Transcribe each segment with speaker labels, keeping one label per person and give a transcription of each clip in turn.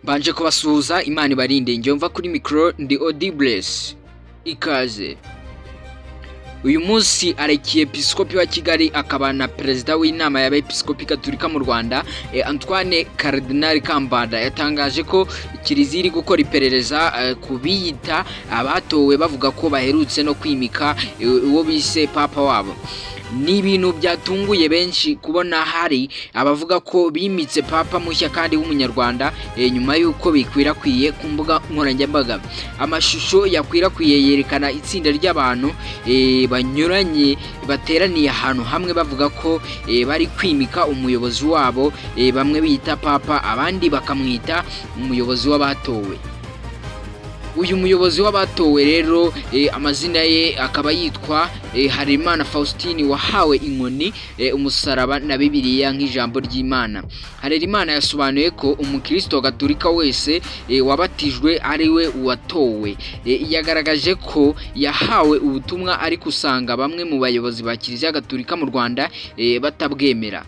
Speaker 1: Mbanje kubasuhuza Imana ibarinde njye mva kuri micro ndi Audibles ikaze. Uyu munsi arekiye Episkopi wa Kigali akaba na Perezida w'inama y'Abepiskopi Gatolika mu Rwanda Antoine Cardinal Kambanda yatangaje ko Kiliziya iri gukora iperereza ku biyita abatowe bavuga ko baherutse no kwimika uwo bise papa wabo. Ni ibintu byatunguye benshi kubona hari abavuga ko bimitse papa mushya kandi w'umunyarwanda nyuma y'uko bikwirakwiye ku mbuga nkoranyambaga. Amashusho yakwirakwiye yerekana itsinda ry'abantu banyuranye bateraniye ahantu hamwe bavuga ko bari kwimika umuyobozi wabo, bamwe bita papa abandi bakamwita umuyobozi w'abatowe. Uyu muyobozi w'abatowe rero amazina ye akaba yitwa Harerimana Faustin wahawe inkoni umusaraba na Bibiliya nk'ijambo ry'Imana. Harerimana yasobanuye ko umukristo Gatolika wese wabatijwe ari we uwatowe. Yagaragaje ko yahawe ubutumwa ariko usanga bamwe mu bayobozi ba Kiliziya Gatolika mu Rwanda batabwemera.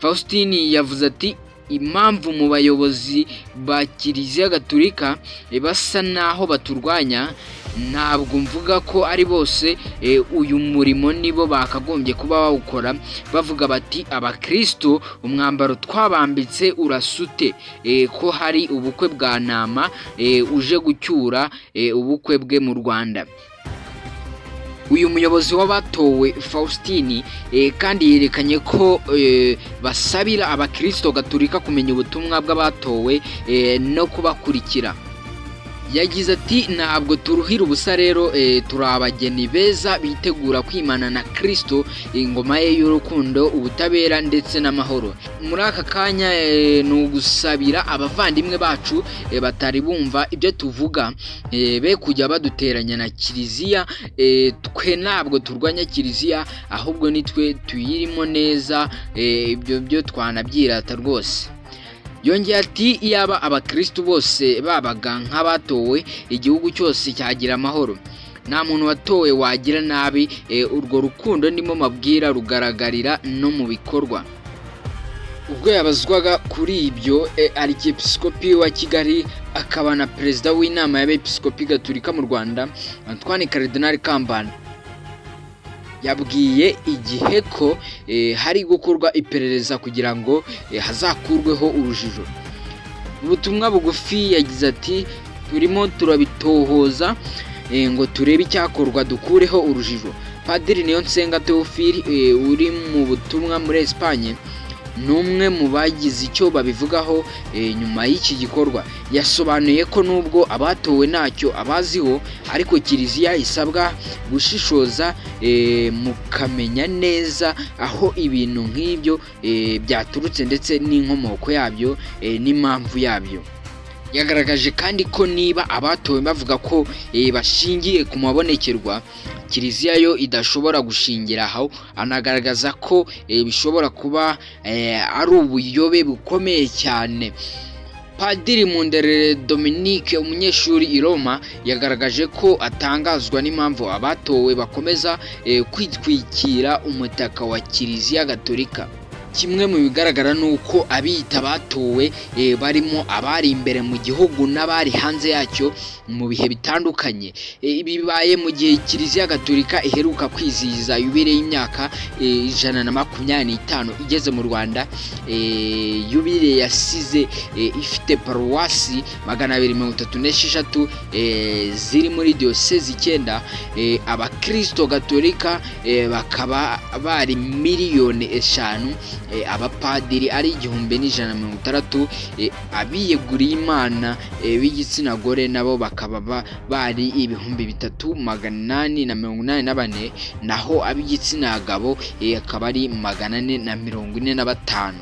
Speaker 1: Faustin yavuze ati impamvu mu bayobozi ba Kiliziya Gatolika basa naho baturwanya, ntabwo mvuga ko ari bose uyu murimo nibo bakagombye kuba bawukora, bavuga bati abakristo umwambaro twabambitse urasute, ko hari ubukwe bwa ntama uje gucyura ubukwe bwe mu Rwanda. Uyu muyobozi w'abatowe Faustin kandi yerekanye ko basabira abakristo Gatolika kumenya ubutumwa bw'abatowe no kubakurikira. Yagize ati ntabwo turuhira ubusa rero turi abageni beza bitegura kwimana na Kristo, ingoma ye y'urukundo, ubutabera ndetse n'amahoro. Muri aka kanya ni ugusabira abavandimwe bacu batari bumva ibyo tuvuga be kujya baduteranya na Kiliziya. Twe ntabwo turwanya Kiliziya ahubwo nitwe tuyirimo neza, ibyo byo twanabyirata rwose. Yongeye ati iyaba abakristo bose babaga nk'abatowe igihugu cyose cyagira amahoro. Nta muntu watowe wagira nabi, urwo rukundo ndimo mabwira rugaragarira no mu bikorwa. Ubwo yabazwaga kuri ibyo Arkiyepiskopi wa Kigali akaba na Perezida w'inama y'Abepiskopi Gatolika mu Rwanda Antoine Cardinal Kambanda yabwiye igihe ko hari gukorwa iperereza kugira ngo hazakurweho urujijo. Ubutumwa bugufi yagize ati turimo turabitohoza ngo turebe icyakorwa dukureho urujijo. Padiri Niyonsenga Theophile uri mu butumwa muri Espagne n'umwe mu bagize icyo babivugaho nyuma y'iki gikorwa. Yasobanuye ko nubwo abatowe ntacyo abaziho ariko Kiliziya isabwa gushishoza mukamenya neza aho ibintu nk'ibyo byaturutse ndetse n'inkomoko yabyo n'impamvu yabyo. Yagaragaje kandi ko niba abatowe bavuga ko bashingiye ku mabonekerwa, Kiliziya yo idashobora gushingira aho. Anagaragaza ko bishobora kuba ari ubuyobe bukomeye cyane. Padiri Munderere Dominique umunyeshuri i Roma yagaragaje ko atangazwa n'impamvu abatowe bakomeza kwitwikira umutaka wa Kiliziya Gatolika. Kimwe mu bigaragara nuko abiyita batowe barimo abari imbere mu gihugu n'abari hanze yacyo mu bihe bitandukanye. Ibi bibaye mu gihe Kiliziya Gatolika iheruka kwizihiza yubile y'imyaka 125 igeze mu Rwanda. Yubile yasize ifite paruwasi 236 ziri muri diocese 9. Abakristo Gatolika bakaba bari miliyoni 5, abapadiri ari 1160, abiyeguriye Imana b'igitsina gore nabo bakaba bari 3884, naho ab'igitsina gabo akaba ari 445.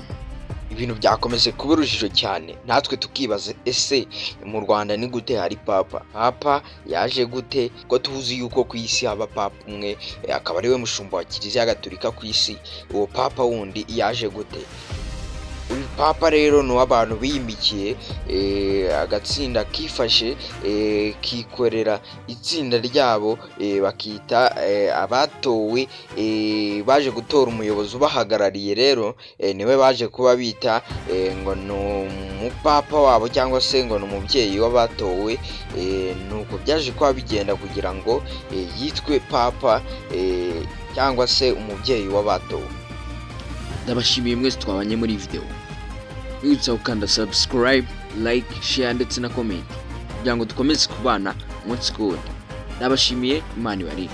Speaker 2: Ibintu byakomeje kuba urujijo cyane, natwe tukibaza ese mu Rwanda ni gute hari papa yaje gute, ko tuzi yuko ku isi haba papa umwe akaba ari we mushumba wa Kiliziya Gatolika ku isi. Uwo papa wundi yaje gute? uyu papa rero ni uw'abantu biyimikiye agatsinda kifashe kikorera itsinda ryabo bakita abatowe baje gutora umuyobozi ubahagarariye rero niwe baje kuba bita ngo ni umupapa wabo cyangwa se ngo ni umubyeyi w'abatowe. Nuko byaje kuba bigenda kugira ngo yitwe papa cyangwa se umubyeyi w'abatowe.
Speaker 1: Ndabashimiye mwese twabanye muri video. Wibutsa gukanda subscribe, like, share ndetse na comment kugira ngo dukomeze kubana umunsi ku wundi. Ndabashimiye, Imana ibarinde.